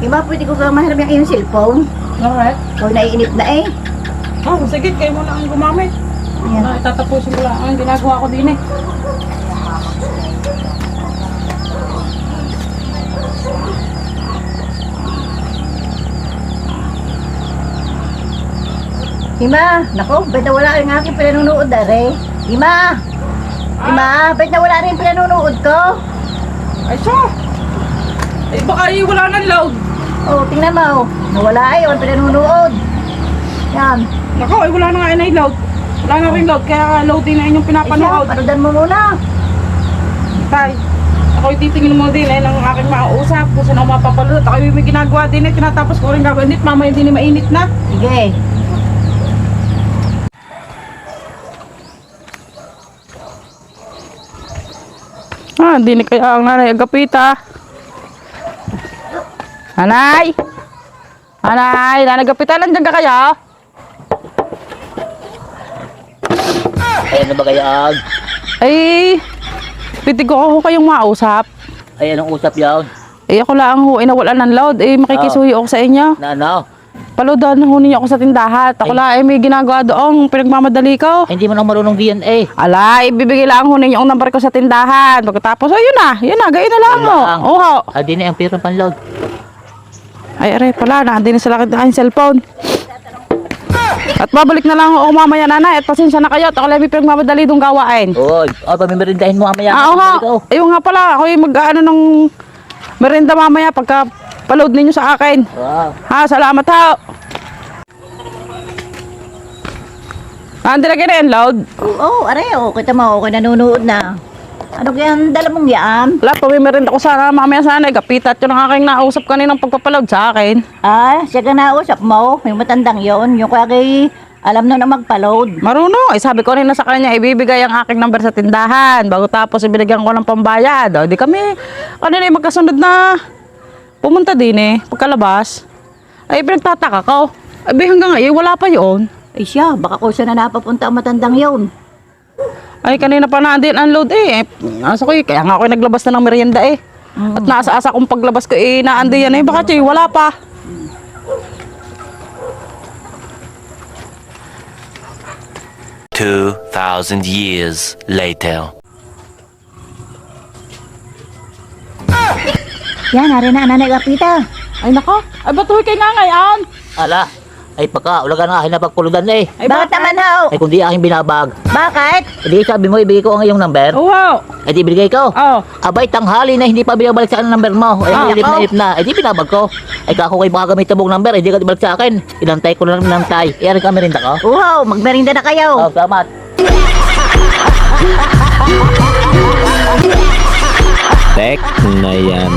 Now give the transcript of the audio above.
Di ba pwede ko kang maharap yung iyong cellphone? Alright. Huwag naiinip na eh. Oh, sige, kayo mo lang ang gumamit. Ayan. Tatapusin ko lang ang ginagawa ko din eh. Ima, nako, ba't nawala yung aking pinanunood are? Ima! Ima, ba't nawala rin yung pinanunood ko? Ay, siya. Eh, baka wala ng load. Oh, tingnan mo. Nawala eh, yung pinanunood. Yan. Nako, ay wala na nga na load. Wala na rin load, kaya loading na inyong Ay siya, pinapanood. parodan mo muna. Tay, ako'y titingin mo din eh ng aking mauusap kung saan ako mapapalunod. Ako'y may ginagawa din eh, tinatapos ko rin gagawin dit. Mamaya hindi na mainit na. Sige. Hindi ni kaya ang nanay agapita. Nanay! Nanay! Nanay agapita, nandiyan ka kaya? Ay, ano ba kaya ag? Ay, pwede ko ako kayong mausap. Ay, anong usap yaw? Eh, ako lang ho, nawala ng load. Eh, makikisuyo ako sa inyo. Na ano? Paludan ho ninyo ako sa tindahan. Ako lang, may ginagawa doong pinagmamadali ko. Ay, hindi mo na marunong DNA. Ala, ibibigay lang ho ninyo ang number ko sa tindahan. Pagkatapos, yun na, gayon na lang Yun mo. lang. Oo. Ah, di na yung pira panload. Ay, aray pala, nakandin na sila aking cellphone. At babalik na lang ako mamaya, nanay. At pasensya na kayo. At ako lang may pinagmamadali dong gawain. Oo, pamimerindahin mo mamaya. Oo. Ayun nga pala, ako yung mag-ano ng merinda mamaya pagka paload ninyo sa akin. Wow. Ha, salamat ha. Andi na kayo load. Oo, are, kita mo, okay nanonood na. Ano kaya ang dala mong yan? Wala, pamimerinda ko sana mamaya sana. Kapitat yun ang aking nausap kaninang pagpapaload sa akin. Ah, siya ka nausap mo. May matandang yon. Yung kaya kay alam na magpa-load. Marunong. Sabi ko rin na sa kanya, ibibigay ang aking number sa tindahan. Bago tapos ibinigyan ko ng pambayad. O, di kami, kanina magkasunod na pumunta din eh, pagkalabas. Ay, pinagtataka ko. Ay, hanggang ngayon, wala pa yun. Ay siya, baka ko siya na napapunta ang matandang yon. Ay, kanina pa na din unload eh. Nasa ko kaya nga ako naglabas na ng merienda eh. At nasa-asa kong paglabas ko eh, naandi yan eh. Baka Choy, wala pa. $2,000 years later. Yan, nari na, nanay Kapita. Ay, nako. Ay, batuloy kay nga ngayon. Ala, ay pagka, wala ka na akin na pagpuludan na eh. Ay, Bakit naman ho? Ay, kundi aking binabag. Bakit? Hindi sabi mo, ibigay ko ang iyong number. Oh, wow. Ay, di binigay ko. Oh. Abay, tanghali na hindi pa binabalik sa akin ang number mo. Ay, Ah, ilip na ilip na. Ay, di binabag ko. Ay, kako kayo baka gamit ang buong number. Ay, di ka balik sa akin. Inantay ko lang inantay. Ay, ari ka merinda ko. Wow, magmerinda na kayo. Oh, salamat. Tek na yan.